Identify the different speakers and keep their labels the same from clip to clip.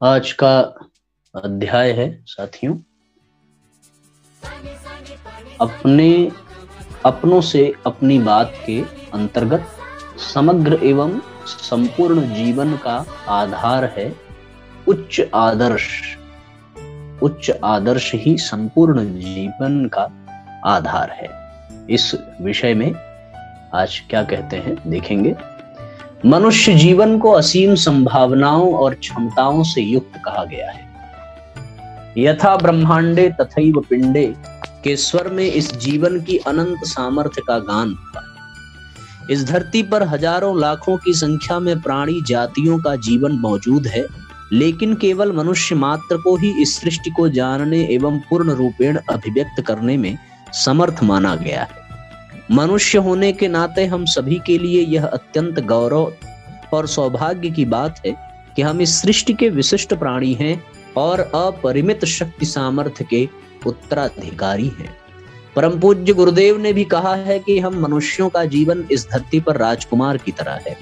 Speaker 1: आज का अध्याय है साथियों, अपने अपनों से अपनी बात के अंतर्गत समग्र एवं संपूर्ण जीवन का आधार है उच्च आदर्श। उच्च आदर्श ही संपूर्ण जीवन का आधार है। इस विषय में आज क्या कहते हैं देखेंगे। मनुष्य जीवन को असीम संभावनाओं और क्षमताओं से युक्त कहा गया है। यथा ब्रह्मांडे तथैव पिंडे के स्वर में इस जीवन की अनंत सामर्थ्य का गान होता है। इस धरती पर हजारों लाखों की संख्या में प्राणी जातियों का जीवन मौजूद है, लेकिन केवल मनुष्य मात्र को ही इस सृष्टि को जानने एवं पूर्ण रूपेण अभिव्यक्त करने में समर्थ माना गया है। मनुष्य होने के नाते हम सभी के लिए यह अत्यंत गौरव और सौभाग्य की बात है कि हम इस सृष्टि के विशिष्ट प्राणी हैं और अपरिमित शक्ति सामर्थ्य के उत्तराधिकारी हैं। परम पूज्य गुरुदेव ने भी कहा है कि हम मनुष्यों का जीवन इस धरती पर राजकुमार की तरह है।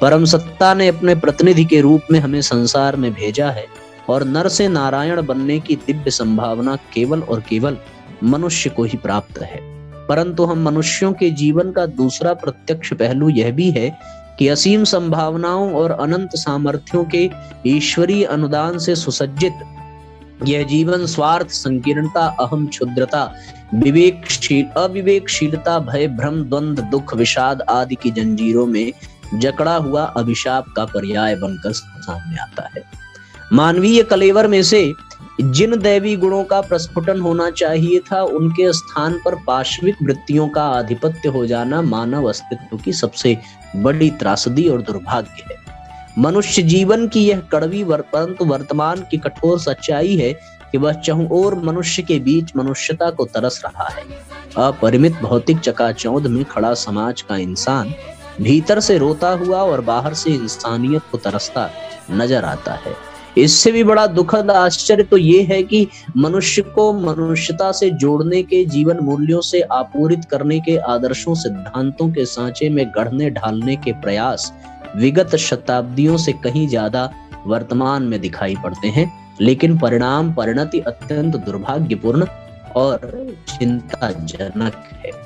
Speaker 1: परम सत्ता ने अपने प्रतिनिधि के रूप में हमें संसार में भेजा है और नर से नारायण बनने की दिव्य संभावना केवल और केवल मनुष्य को ही प्राप्त है। परंतु हम मनुष्यों के जीवन का दूसरा प्रत्यक्ष पहलू यह भी है कि असीम संभावनाओं और अनंत सामर्थ्यों के ईश्वरीय अनुदान से सुसज्जित यह जीवन स्वार्थ, संकीर्णता, अहम, क्षुद्रता, अविवेकशीलता, भय, भ्रम, द्वंद, दुख, विषाद आदि की जंजीरों में जकड़ा हुआ अभिशाप का पर्याय बनकर सामने आता है। मानवीय कलेवर में से जिन दैवी गुणों का प्रस्फुटन होना चाहिए था, उनके स्थान पर पाशविक वृत्तियों का आधिपत्य हो जाना मानव अस्तित्व की सबसे बड़ी त्रासदी और दुर्भाग्य है। मनुष्य जीवन की यह कड़वी परंतु वर्तमान की कठोर सच्चाई है कि वह चहुं ओर मनुष्य के बीच मनुष्यता को तरस रहा है। अपरिमित भौतिक चकाचौंध में खड़ा समाज का इंसान भीतर से रोता हुआ और बाहर से इंसानियत को तरसता नजर आता है। इससे भी बड़ा दुखद आश्चर्य तो ये है कि मनुष्य को मनुष्यता से जोड़ने के, जीवन मूल्यों से आपूरित करने के, आदर्शों सिद्धांतों के सांचे में गढ़ने ढालने के प्रयास विगत शताब्दियों से कहीं ज्यादा वर्तमान में दिखाई पड़ते हैं, लेकिन परिणति अत्यंत दुर्भाग्यपूर्ण और चिंताजनक है।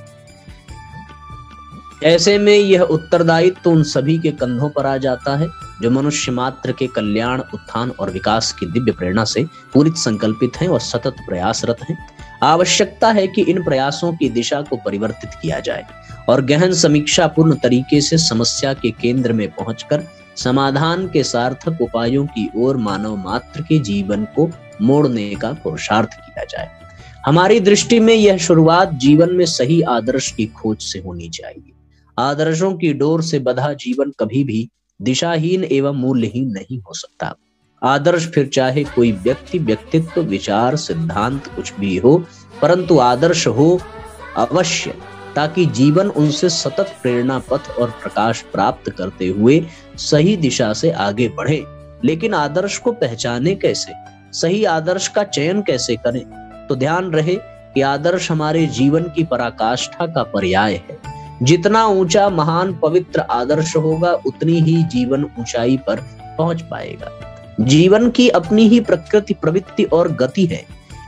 Speaker 1: ऐसे में यह उत्तरदायित्व तो उन सभी के कंधों पर आ जाता है जो मनुष्य मात्र के कल्याण, उत्थान और विकास की दिव्य प्रेरणा से पूरी संकल्पित हैं और सतत प्रयासरत हैं। आवश्यकता है कि इन प्रयासों की दिशा को परिवर्तित किया जाए और गहन समीक्षा पूर्ण तरीके से समस्या के केंद्र में पहुंचकर समाधान के सार्थक उपायों की ओर मानव मात्र के जीवन को मोड़ने का पुरुषार्थ किया जाए। हमारी दृष्टि में यह शुरुआत जीवन में सही आदर्श की खोज से होनी चाहिए। आदर्शों की डोर से बंधा जीवन कभी भी दिशाहीन एवं मूल्यहीन नहीं हो सकता। आदर्श फिर चाहे कोई व्यक्ति, व्यक्तित्व, विचार, सिद्धांत कुछ भी हो, परंतु आदर्श हो अवश्य, ताकि जीवन उनसे सतत प्रेरणा पथ और प्रकाश प्राप्त करते हुए सही दिशा से आगे बढ़े। लेकिन आदर्श को पहचाने कैसे, सही आदर्श का चयन कैसे करें? तो ध्यान रहे कि आदर्श हमारे जीवन की पराकाष्ठा का पर्याय है। जितना ऊंचा, महान, पवित्र आदर्श होगा, उतनी ही जीवन ऊंचाई पर पहुंच पाएगा। जीवन की अपनी ही प्रकृति, प्रवृत्ति और गति है।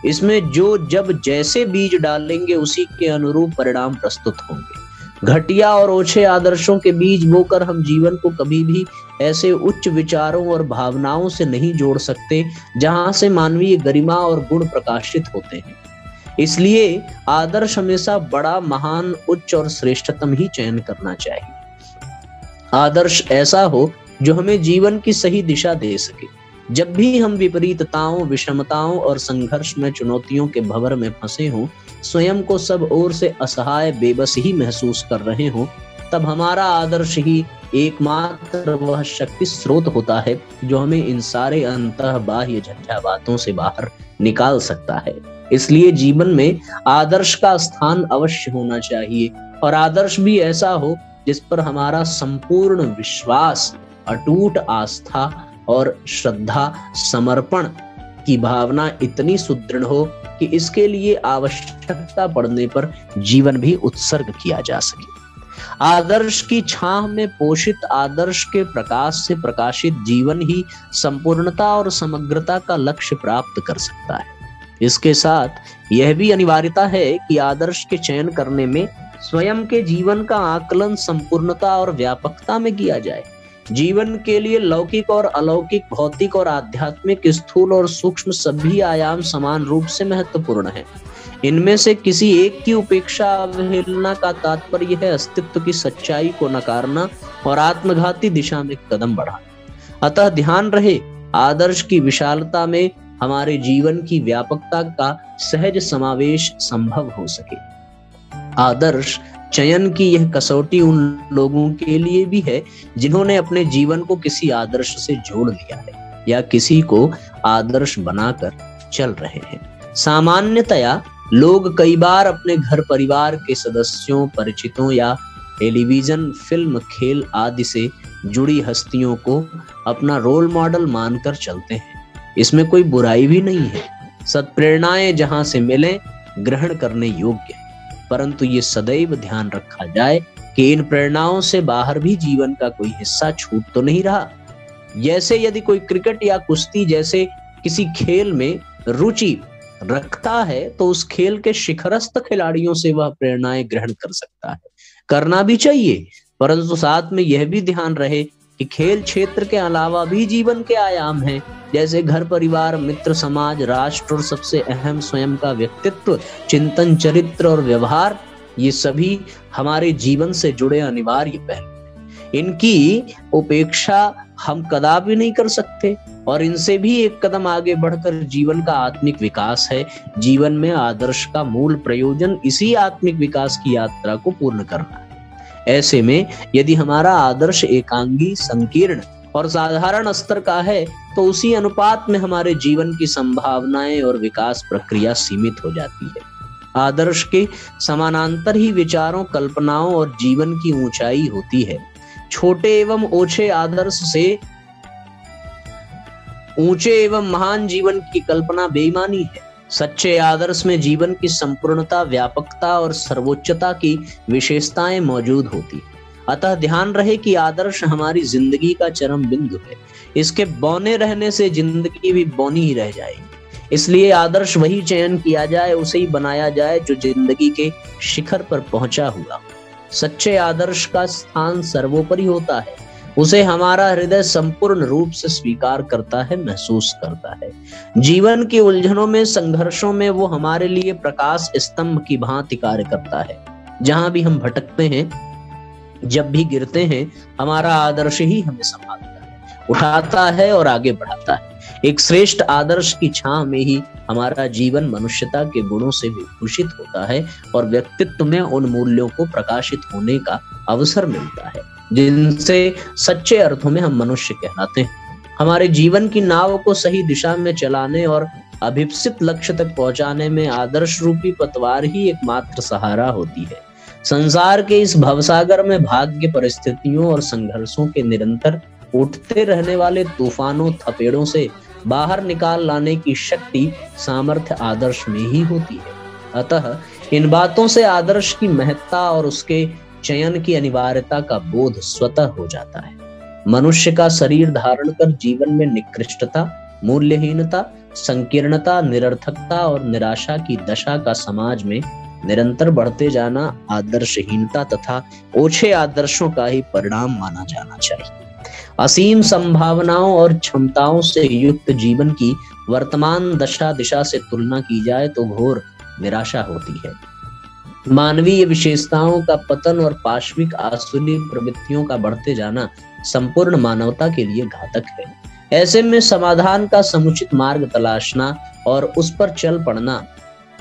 Speaker 1: इसमें जो जब जैसे बीज डालेंगे उसी के अनुरूप परिणाम प्रस्तुत होंगे। घटिया और ओछे आदर्शों के बीज बोकर हम जीवन को कभी भी ऐसे उच्च विचारों और भावनाओं से नहीं जोड़ सकते जहां से मानवीय गरिमा और गुण प्रकाशित होते हैं। इसलिए आदर्श हमेशा बड़ा, महान, उच्च और श्रेष्ठतम ही चयन करना चाहिए। आदर्श ऐसा हो जो हमें जीवन की सही दिशा दे सके। जब भी हम विपरीतताओं, विषमताओं और संघर्ष में, चुनौतियों के भंवर में फंसे हों, स्वयं को सब ओर से असहाय, बेबस ही महसूस कर रहे हों, तब हमारा आदर्श ही एकमात्र वह शक्ति स्रोत होता है जो हमें इन सारे अंतः बाह्य झंझावातों से बाहर निकाल सकता है। इसलिए जीवन में आदर्श का स्थान अवश्य होना चाहिए और आदर्श भी ऐसा हो जिस पर हमारा संपूर्ण विश्वास, अटूट आस्था और श्रद्धा, समर्पण की भावना इतनी सुदृढ़ हो कि इसके लिए आवश्यकता पड़ने पर जीवन भी उत्सर्ग किया जा सके। आदर्श की छाह में पोषित, आदर्श के प्रकाश से प्रकाशित जीवन ही संपूर्णता और समग्रता का लक्ष्य प्राप्त कर सकता है। इसके साथ यह भी अनिवार्यता है कि आदर्श के चयन करने में स्वयं के जीवन का आकलन संपूर्णता और व्यापकता में किया जाए। जीवन के लिए लौकिक और अलौकिक, भौतिक और आध्यात्मिक, स्थूल और सूक्ष्म सभी आयाम समान रूप से महत्वपूर्ण हैं। इनमें से किसी एक की उपेक्षा, अवहेलना का तात्पर्य है अस्तित्व की सच्चाई को नकारना और आत्मघाती दिशा में कदम बढ़ाना। अतः ध्यान रहे, आदर्श की विशालता में हमारे जीवन की व्यापकता का सहज समावेश संभव हो सके। आदर्श चयन की यह कसौटी उन लोगों के लिए भी है जिन्होंने अपने जीवन को किसी आदर्श से जोड़ लिया है या किसी को आदर्श बनाकर चल रहे हैं। सामान्यतया लोग कई बार अपने घर परिवार के सदस्यों, परिचितों या टेलीविजन, फिल्म, खेल आदि से जुड़ी हस्तियों को अपना रोल मॉडल मानकर चलते हैं। इसमें कोई बुराई भी नहीं है। सत्प्रेरणाएं जहां से मिलें ग्रहण करने योग्य है, परंतु ये सदैव ध्यान रखा जाए कि इन प्रेरणाओं से बाहर भी जीवन का कोई हिस्सा छूट तो नहीं रहा। जैसे यदि कोई क्रिकेट या कुश्ती जैसे किसी खेल में रुचि रखता है तो उस खेल के शिखरस्थ खिलाड़ियों से वह प्रेरणाएं ग्रहण कर सकता है, करना भी चाहिए, परंतु साथ में यह भी ध्यान रहे कि खेल क्षेत्र के अलावा भी जीवन के आयाम हैं, जैसे घर परिवार, मित्र, समाज, राष्ट्र और सबसे अहम स्वयं का व्यक्तित्व, चिंतन, चरित्र और व्यवहार। ये सभी हमारे जीवन से जुड़े अनिवार्य पहलू। इनकी उपेक्षा हम कदापि नहीं कर सकते और इनसे भी एक कदम आगे बढ़कर जीवन का आत्मिक विकास है। जीवन में आदर्श का मूल प्रयोजन इसी आत्मिक विकास की यात्रा को पूर्ण करना है। ऐसे में यदि हमारा आदर्श एकांगी, संकीर्ण और साधारण स्तर का है तो उसी अनुपात में हमारे जीवन की संभावनाएं और विकास प्रक्रिया सीमित हो जाती है। आदर्श के समानांतर ही विचारों, कल्पनाओं और जीवन की ऊंचाई होती है। छोटे एवं ओछे आदर्श से ऊंचे एवं महान जीवन की कल्पना बेईमानी है। सच्चे आदर्श में जीवन की संपूर्णता, व्यापकता और सर्वोच्चता की विशेषताएं मौजूद होती। अतः ध्यान रहे कि आदर्श हमारी जिंदगी का चरम बिंदु है। इसके बौने रहने से जिंदगी भी बौनी ही रह जाएगी। इसलिए आदर्श वही चयन किया जाए, उसे ही बनाया जाए जो जिंदगी के शिखर पर पहुंचा हुआ। सच्चे आदर्श का स्थान सर्वोपरि होता है। उसे हमारा हृदय संपूर्ण रूप से स्वीकार करता है, महसूस करता है। जीवन की उलझनों में, संघर्षों में वो हमारे लिए प्रकाश स्तंभ की भांति कार्य करता है। जहां भी हम भटकते हैं, जब भी गिरते हैं, हमारा आदर्श ही हमें संभालता है, उठाता है और आगे बढ़ाता है। एक श्रेष्ठ आदर्श की छांव में ही हमारा जीवन मनुष्यता के गुणों से विभूषित होता है और व्यक्तित्व में उन मूल्यों को प्रकाशित होने का अवसर मिलता है जिनसे सच्चे अर्थों में हम मनुष्य कहलाते हैं। हमारे जीवन की नाव को सही दिशा में चलाने और अभिप्सित लक्ष्य तक पहुंचाने में आदर्श रूपी पतवार ही एकमात्र सहारा होती है। संसार के इस भवसागर में भाग्य, परिस्थितियों और संघर्षों के निरंतर उठते रहने वाले तूफानों, थपेड़ों से बाहर निकाल लाने की शक्ति, सामर्थ्य आदर्श में ही होती है। अतः इन बातों से आदर्श की महत्ता और उसके चयन की अनिवार्यता का बोध स्वतः हो जाता है। मनुष्य का शरीर धारण कर जीवन में निकृष्टता, मूल्यहीनता, संकीर्णता, निरर्थकता और निराशा की दशा का समाज में निरंतर बढ़ते जाना आदर्शहीनता तथा ओछे आदर्शों का ही परिणाम माना जाना चाहिए। असीम संभावनाओं और क्षमताओं से युक्त जीवन की वर्तमान दशा दिशा से तुलना की जाए तो घोर निराशा होती है। मानवीय विशेषताओं का पतन और पाश्विक आसुरी प्रवृत्तियों का बढ़ते जाना संपूर्ण मानवता के लिए घातक है। ऐसे में समाधान का समुचित मार्ग तलाशना और उस पर चल पड़ना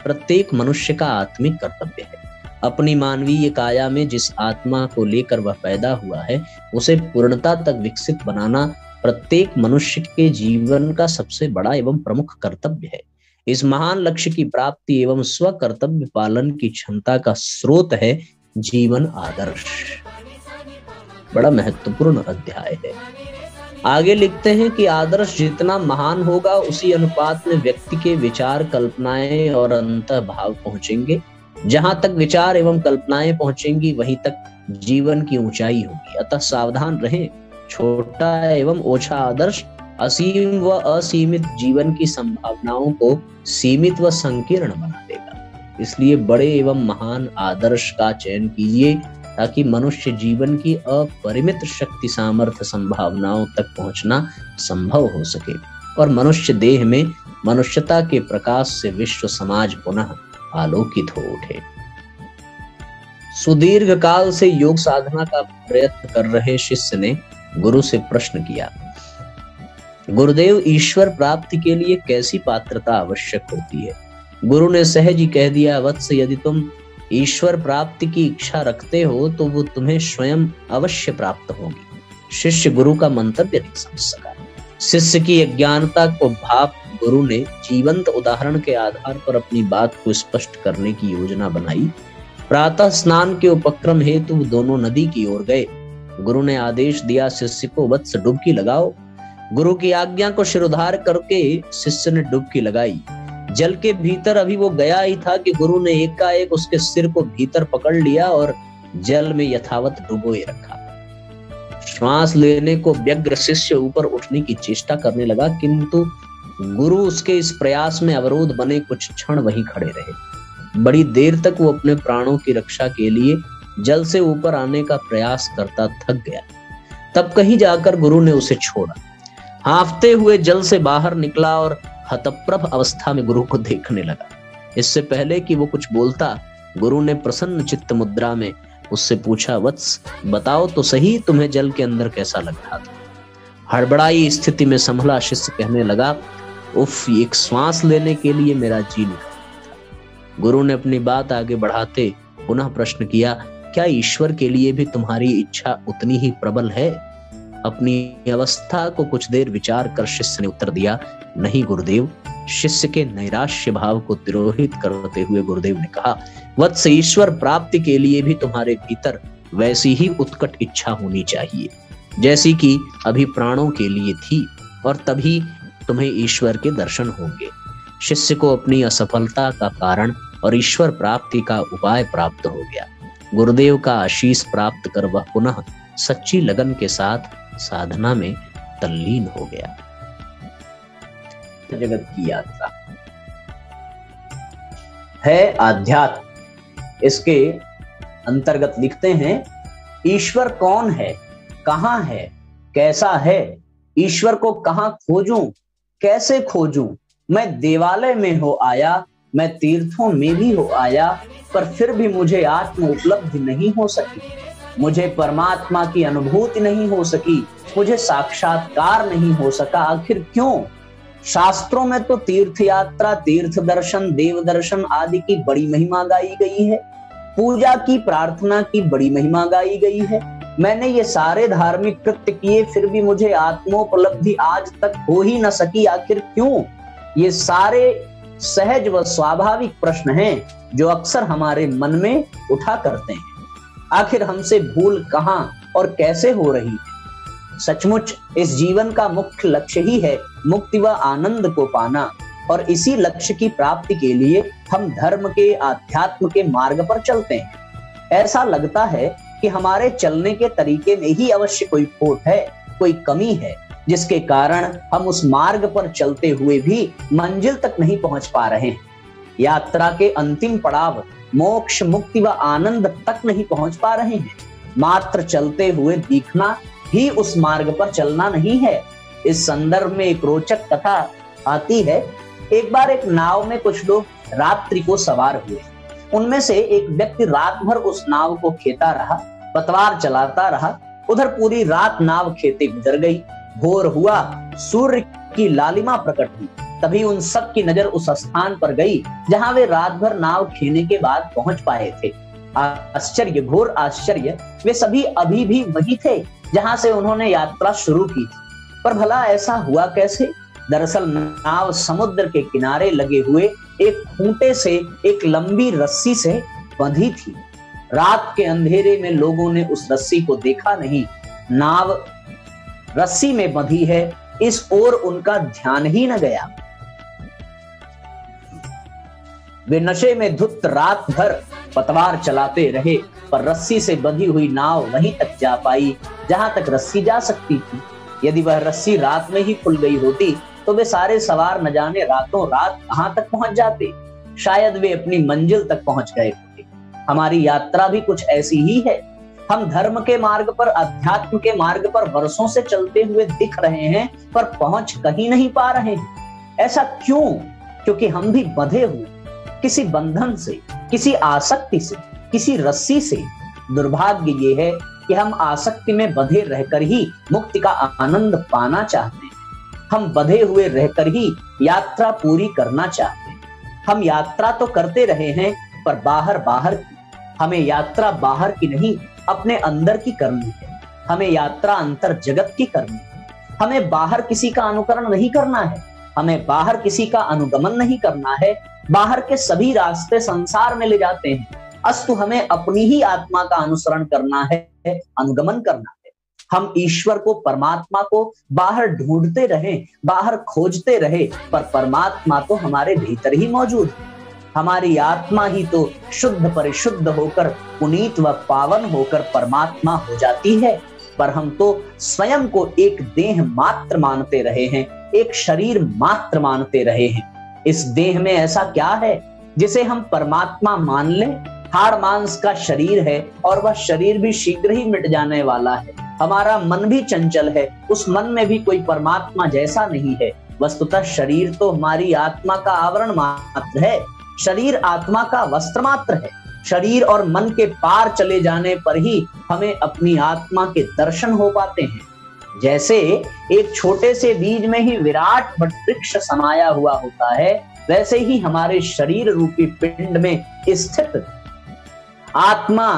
Speaker 1: प्रत्येक मनुष्य का आत्मिक कर्तव्य है। अपनी मानवीय काया में जिस आत्मा को लेकर वह पैदा हुआ है, उसे पूर्णता तक विकसित बनाना प्रत्येक मनुष्य के जीवन का सबसे बड़ा एवं प्रमुख कर्तव्य है। इस महान लक्ष्य की प्राप्ति एवं स्व कर्तव्य पालन की क्षमता का स्रोत है जीवन आदर्श। बड़ा महत्वपूर्ण अध्याय है। आगे लिखते हैं कि आदर्श जितना महान होगा, उसी अनुपात में व्यक्ति के विचार, कल्पनाएं और अंतःभाव पहुंचेंगे। जहां तक विचार एवं कल्पनाएं पहुंचेंगी वहीं तक जीवन की ऊंचाई होगी। अतः सावधान रहें। छोटा एवं ओछा आदर्श असीम व असीमित जीवन की संभावनाओं को सीमित व संकीर्ण बना देगा। इसलिए बड़े एवं महान आदर्श का चयन कीजिए ताकि मनुष्य जीवन की अपरिमित शक्ति सामर्थ्य संभावनाओं तक पहुंचना संभव हो सके और मनुष्य देह में मनुष्यता के प्रकाश से विश्व समाज पुनः आलोकित हो उठे। सुदीर्घ काल से योग साधना का प्रयत्न कर रहे शिष्य ने गुरु से प्रश्न किया, गुरुदेव, ईश्वर प्राप्ति के लिए कैसी पात्रता आवश्यक होती है? गुरु ने सहज ही कह दिया, वत्स, यदि तुम ईश्वर प्राप्ति की इच्छा रखते हो तो वो तुम्हें स्वयं अवश्य प्राप्त होगी। शिष्य गुरु का मंतव्य नहीं समझ सका। शिष्य की अज्ञानता को भाप गुरु ने जीवंत उदाहरण के आधार पर अपनी बात को स्पष्ट करने की योजना बनाई। प्रातः स्नान के उपक्रम हेतु दोनों नदी की ओर गए। गुरु ने आदेश दिया, शिष्य को वत्स डुबकी लगाओ। गुरु की आज्ञा को शिरोधार करके शिष्य ने डुबकी लगाई। जल के भीतर अभी वो गया ही था कि गुरु ने एकाएक उसके सिर को भीतर पकड़ लिया और जल में यथावत डुबोए रखा। श्वास लेने को व्यग्र शिष्य ऊपर उठने की चेष्टा करने लगा, किंतु गुरु उसके इस प्रयास में अवरोध बने कुछ क्षण वहीं खड़े रहे। बड़ी देर तक वो अपने प्राणों की रक्षा के लिए जल से ऊपर आने का प्रयास करता थक गया। तब कहीं जाकर गुरु ने उसे छोड़ा। हांफते हुए जल से बाहर निकला और हतप्रभ अवस्था में गुरु को देखने लगा। इससे पहले कि वो कुछ बोलता, गुरु ने प्रसन्न चित्त मुद्रा में उससे पूछा, वत्स, बताओ तो सही, तुम्हें जल के अंदर कैसा लग रहा था? हड़बड़ाई स्थिति में संभला शिष्य कहने लगा, उफ, एक श्वास लेने के लिए मेरा जी निकल था। गुरु ने अपनी बात आगे बढ़ाते पुनः प्रश्न किया, क्या ईश्वर के लिए भी तुम्हारी इच्छा उतनी ही प्रबल है? अपनी अवस्था को कुछ देर विचार कर शिष्य ने उत्तर दिया, नहीं गुरुदेव। शिष्य के नैराश्य भाव को तिरोहित करते हुए गुरुदेव ने कहा, वत्स, ईश्वर प्राप्ति के लिए भी तुम्हारे भीतर वैसी ही उत्कट इच्छा होनी चाहिए जैसी कि अभी प्राणों के लिए थी, और तभी तुम्हें ईश्वर के दर्शन होंगे। शिष्य को अपनी असफलता का कारण और ईश्वर प्राप्ति का उपाय प्राप्त हो गया। गुरुदेव का आशीष प्राप्त कर वह पुनः सच्ची लगन के साथ साधना में तल्लीन हो गया। जगत की यात्रा है आध्यात्म। इसके अंतर्गत लिखते हैं, ईश्वर कौन है, कहां है, कैसा है? ईश्वर को कहां खोजूं, कैसे खोजूं? मैं देवालय में हो आया, मैं तीर्थों में भी हो आया, पर फिर भी मुझे आत्म उपलब्धि नहीं हो सकी। मुझे परमात्मा की अनुभूति नहीं हो सकी, मुझे साक्षात्कार नहीं हो सका। आखिर क्यों? शास्त्रों में तो तीर्थ यात्रा, तीर्थ दर्शन, देव दर्शन आदि की बड़ी महिमा गाई गई है, पूजा की, प्रार्थना की बड़ी महिमा गाई गई है। मैंने ये सारे धार्मिक कृत्य किए, फिर भी मुझे आत्मोपलब्धि आज तक हो ही न सकी। आखिर क्यों? ये सारे सहज व स्वाभाविक प्रश्न हैं जो अक्सर हमारे मन में उठा करते हैं। आखिर हमसे भूल कहां और कैसे हो रही है? सचमुच इस जीवन का मुख्य लक्ष्य ही है मुक्ति व आनंद को पाना, और इसी लक्ष्य की प्राप्ति के लिए हम धर्म के, आध्यात्म के मार्ग पर चलते हैं। ऐसा लगता है कि हमारे चलने के तरीके में ही अवश्य कोई खोट है, कोई कमी है, जिसके कारण हम उस मार्ग पर चलते हुए भी मंजिल तक नहीं पहुंच पा रहे हैं। यात्रा के अंतिम पड़ाव मोक्ष, मुक्ति व आनंद तक नहीं पहुंच पा रहे हैं। मात्र चलते हुए दिखना ही उस मार्ग पर चलना नहीं है। इस संदर्भ में एक रोचक कथा आती है। एक बार एक नाव में कुछ लोग रात्रि को सवार हुए। उनमें से एक व्यक्ति रात भर उस नाव को खेता रहा, पतवार चलाता रहा। उधर पूरी रात नाव खेते गुजर गई। भोर हुआ, सूर्य की लालिमा प्रकट हुई। तभी उन सब की नजर उस स्थान पर गई जहां वे रात भर नाव खेने के बाद पहुंच पाए थे। आश्चर्य, घोर आश्चर्य, वे सभी अभी भी वही थे जहां से उन्होंने यात्रा शुरू की थी। पर भला ऐसा हुआ कैसे? दरअसल नाव समुद्र के किनारे लगे हुए एक खूंटे से, एक लंबी रस्सी से बंधी थी। रात के अंधेरे में लोगों ने उस रस्सी को देखा नहीं। नाव रस्सी में बंधी है, इस ओर उनका ध्यान ही न गया। वे नशे में धुत रात भर पतवार चलाते रहे, पर रस्सी से बंधी हुई नाव वहीं तक जा पाई जहां तक रस्सी जा सकती थी। यदि वह रस्सी रात में ही खुल गई होती तो वे सारे सवार न जाने रातों रात कहां तक पहुंच जाते। शायद वे अपनी मंजिल तक पहुंच गए होते। हमारी यात्रा भी कुछ ऐसी ही है। हम धर्म के मार्ग पर, अध्यात्म के मार्ग पर वर्षों से चलते हुए दिख रहे हैं, पर पहुंच कहीं नहीं पा रहे हैं। ऐसा क्यों? क्योंकि हम भी बंधे हुए किसी बंधन से, किसी आसक्ति से, किसी रस्सी से। दुर्भाग्य ये है कि हम आसक्ति में बंधे रहकर ही मुक्ति का आनंद पाना चाहते हैं। हम बंधे हुए रहकर ही यात्रा पूरी करना चाहते हैं। हम यात्रा तो करते रहे हैं, पर बाहर की। हमें यात्रा बाहर की नहीं, अपने अंदर की करनी है। हमें यात्रा अंतर जगत की करनी है। हमें बाहर किसी का अनुकरण नहीं करना है, हमें बाहर किसी का अनुगमन नहीं करना है। बाहर के सभी रास्ते संसार में ले जाते हैं, अस्तु हमें अपनी ही आत्मा का अनुसरण करना है, अनुगमन करना है। हम ईश्वर को, परमात्मा को बाहर ढूंढते रहें, बाहर खोजते रहे, पर परमात्मा तो हमारे भीतर ही मौजूद है। हमारी आत्मा ही तो शुद्ध परिशुद्ध होकर, पुनीत व पावन होकर परमात्मा हो जाती है। पर हम तो स्वयं को एक देह मात्र मानते रहे हैं, एक शरीर मात्र मानते रहे हैं। इस देह में ऐसा क्या है जिसे हम परमात्मा मान लें? हाड़ मांस का शरीर है और वह शरीर भी शीघ्र ही मिट जाने वाला है। हमारा मन भी चंचल है, उस मन में भी कोई परमात्मा जैसा नहीं है। वस्तुतः शरीर तो हमारी आत्मा का आवरण मात्र है, शरीर आत्मा का वस्त्र मात्र है। शरीर और मन के पार चले जाने पर ही हमें अपनी आत्मा के दर्शन हो पाते हैं। जैसे एक छोटे से बीज में ही विराट वृक्ष समाया हुआ होता है, वैसे ही हमारे शरीर रूपी पिंड में स्थित आत्मा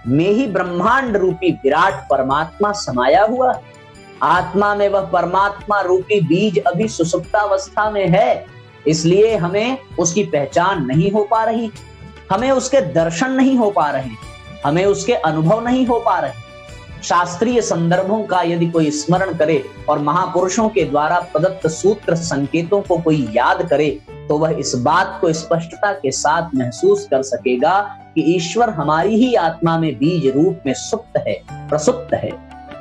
Speaker 1: में ही ब्रह्मांड रूपी विराट परमात्मा समाया हुआ है। आत्मा में वह परमात्मा रूपी बीज अभी सुसुप्तावस्था में है, इसलिए हमें उसकी पहचान नहीं हो पा रही, हमें उसके दर्शन नहीं हो पा रहे, हमें उसके अनुभव नहीं हो पा रहे। शास्त्रीय संदर्भों का यदि कोई स्मरण करे और महापुरुषों के द्वारा प्रदत्त सूत्र संकेतों को कोई याद करे, तो वह इस बात को स्पष्टता के साथ महसूस कर सकेगा कि ईश्वर हमारी ही आत्मा में बीज रूप में सुप्त है, प्रसुप्त है।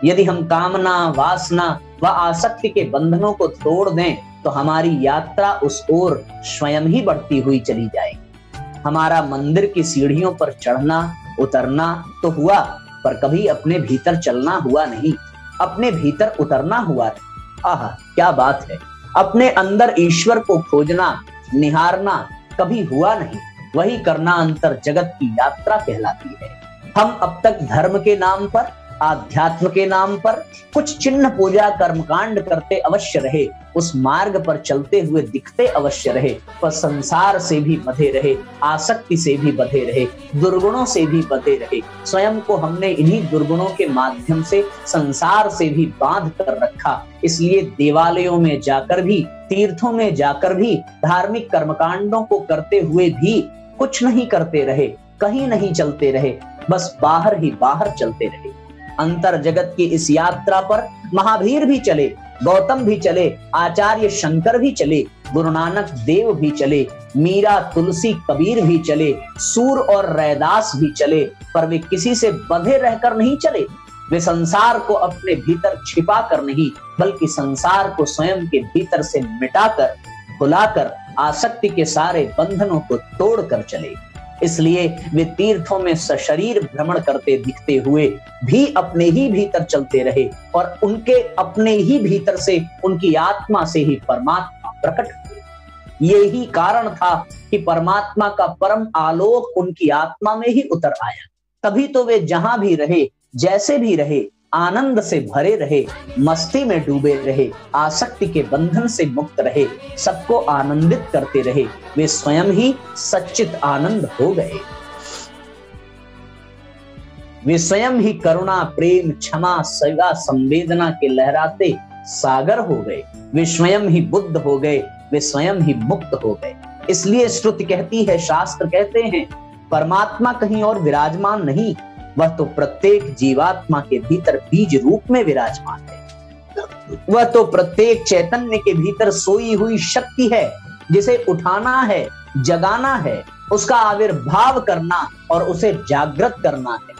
Speaker 1: यदि हम कामना, वासना व आसक्ति के बंधनों को तोड़ दें, तो हमारी यात्रा उस ओर स्वयं ही बढ़ती हुई चली जाएगी। हमारा मंदिर की सीढ़ियों पर चढ़ना उतरना तो हुआ, पर कभी अपने भीतर चलना हुआ नहीं, अपने भीतर उतरना हुआ नहीं। आहा, क्या बात है! अपने अंदर ईश्वर को खोजना, निहारना कभी हुआ नहीं। वही करना अंतर जगत की यात्रा कहलाती है। हम अब तक धर्म के नाम पर, आध्यात्म के नाम पर कुछ चिन्ह पूजा कर्मकांड करते अवश्य रहे, उस मार्ग पर चलते हुए दिखते अवश्य रहे, पर संसार से भी बंधे रहे, आसक्ति से भी बंधे रहे, दुर्गुणों से भी बंधे रहे। स्वयं को हमने इन्हीं दुर्गुणों के माध्यम से संसार से भी बांध कर रखा। इसलिए देवालयों में जाकर भी, तीर्थों में जाकर भी, धार्मिक कर्मकांडों को करते हुए भी कुछ नहीं करते रहे, कहीं नहीं चलते रहे, बस बाहर ही बाहर चलते रहे। अंतर जगत की इस यात्रा पर महावीर भी चले, गौतम भी चले, आचार्य शंकर भी चले, गुरु नानक देव भी चले, मीरा, तुलसी, कबीर भी चले, सूर और रैदास भी चले, पर वे किसी से बंधे रहकर नहीं चले। वे संसार को अपने भीतर छिपा कर नहीं, बल्कि संसार को स्वयं के भीतर से मिटाकर, भुलाकर, आसक्ति के सारे बंधनों को तोड़कर चले। इसलिए वे तीर्थों में सशरीर भ्रमण करते दिखते हुए भी अपने ही भीतर चलते रहे, और उनके अपने ही भीतर से, उनकी आत्मा से ही परमात्मा प्रकट हुए। यही कारण था कि परमात्मा का परम आलोक उनकी आत्मा में ही उतर आया। तभी तो वे जहां भी रहे, जैसे भी रहे, आनंद से भरे रहे, मस्ती में डूबे रहे, आसक्ति के बंधन से मुक्त रहे, सबको आनंदित करते रहे। वे स्वयं ही सच्चित आनंद हो गए। वे स्वयं ही करुणा, प्रेम, क्षमा, सेवा, संवेदना के लहराते सागर हो गए। वे स्वयं ही बुद्ध हो गए, वे स्वयं ही मुक्त हो गए। इसलिए श्रुति कहती है, शास्त्र कहते हैं, परमात्मा कहीं और विराजमान नहीं, वह तो प्रत्येक जीवात्मा के भीतर बीज रूप में विराजमान है। वह तो प्रत्येक चैतन्य के भीतर सोई हुई शक्ति है, जिसे उठाना है, जगाना है, उसका आविर्भाव करना और उसे जागृत करना है।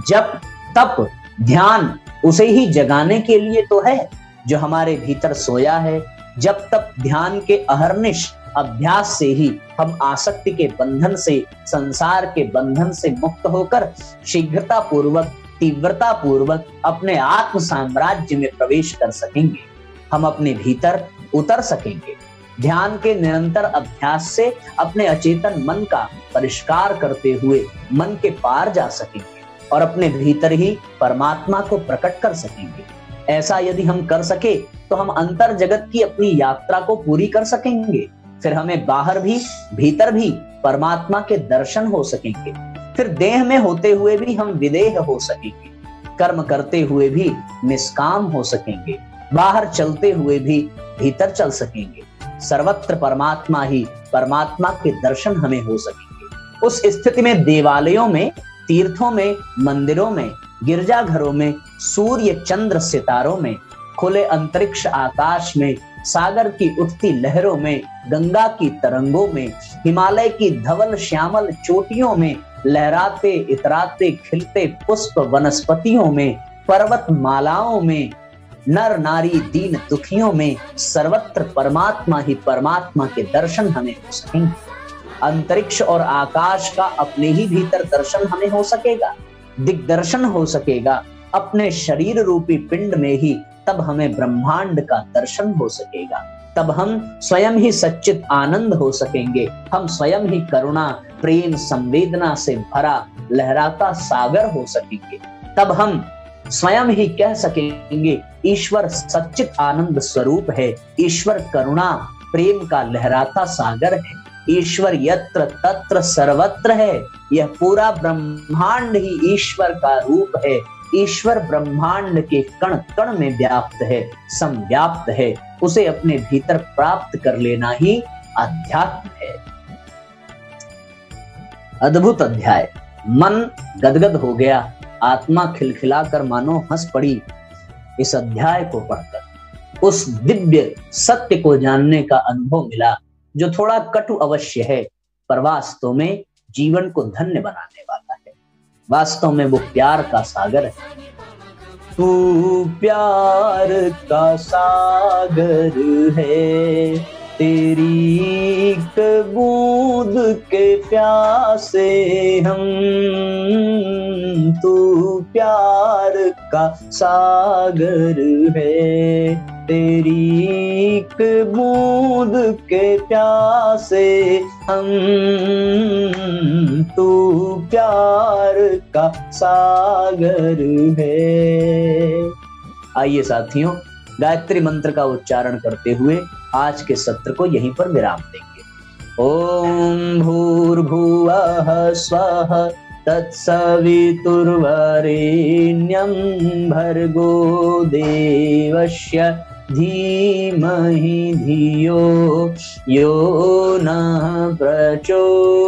Speaker 1: जप तप ध्यान उसे ही जगाने के लिए तो है जो हमारे भीतर सोया है। जब तप ध्यान के अहर्निश अभ्यास से ही हम आसक्ति के बंधन से, संसार के बंधन से मुक्त होकर शीघ्रता पूर्वक, तीव्रता पूर्वक अपने आत्म साम्राज्य में प्रवेश कर सकेंगे। हम अपने भीतर उतर सकेंगे। ध्यान के निरंतर अभ्यास से अपने अचेतन मन का परिष्कार करते हुए मन के पार जा सकेंगे और अपने भीतर ही परमात्मा को प्रकट कर सकेंगे। ऐसा यदि हम कर सके तो हम अंतर जगत की अपनी यात्रा को पूरी कर सकेंगे। फिर हमें बाहर भी भीतर भी परमात्मा के दर्शन हो सकेंगे। फिर देह में होते हुए भी हम विदेह हो सकेंगे, कर्म करते हुए भी निष्काम हो सकेंगे, बाहर चलते हुए भी भीतर चल सकेंगे। सर्वत्र परमात्मा ही परमात्मा के दर्शन हमें हो सकेंगे। उस स्थिति में देवालयों में, तीर्थों में, मंदिरों में, गिरजाघरों में, सूर्य चंद्र सितारों में, खुले अंतरिक्ष आकाश में, सागर की उठती लहरों में, गंगा की तरंगों में, हिमालय की धवल श्यामल चोटियों में, लहराते इतराते खिलते पुष्प वनस्पतियों में, पर्वत मालाओं में, नर नारी दीन दुखियों में, सर्वत्र परमात्मा ही परमात्मा के दर्शन हमें हो सकेंगे। अंतरिक्ष और आकाश का अपने ही भीतर दर्शन हमें हो सकेगा, दिग्दर्शन हो सकेगा अपने शरीर रूपी पिंड में ही। तब हमें ब्रह्मांड का दर्शन हो सकेगा। तब हम स्वयं ही सच्चित आनंद हो सकेंगे। हम स्वयं ही करुणा प्रेम संवेदना से भरा लहराता सागर हो सकेंगे। तब हम स्वयं ही कह सकेंगे ईश्वर सच्चित आनंद स्वरूप है, ईश्वर करुणा प्रेम का लहराता सागर है, ईश्वर यत्र तत्र सर्वत्र है। यह पूरा ब्रह्मांड ही ईश्वर का रूप है। ईश्वर ब्रह्मांड के कण कण में व्याप्त है, समव्याप्त है। उसे अपने भीतर प्राप्त कर लेना ही अध्यात्म है। अद्भुत अध्याय। मन गदगद हो गया, आत्मा खिलखिलाकर मानो हंस पड़ी इस अध्याय को पढ़कर। उस दिव्य सत्य को जानने का अनुभव मिला जो थोड़ा कटु अवश्य है, पर वास्तव में जीवन को धन्य बनाने वाला है। वास्तव में वो प्यार का सागर है। तू प्यार का सागर है, तेरी एक बूंद के प्यासे हम। तू प्यार का सागर है, तेरी एक बूंद के प्यासे हम। तू प्यार का सागर है। आइए साथियों, गायत्री मंत्र का उच्चारण करते हुए आज के सत्र को यहीं पर विराम देंगे। ओम भूर्भुवः स्वः तत्सवितुर्वरेण्यं भर्गो देवस्य धीमहि धियो यो नः प्रचोदयात्।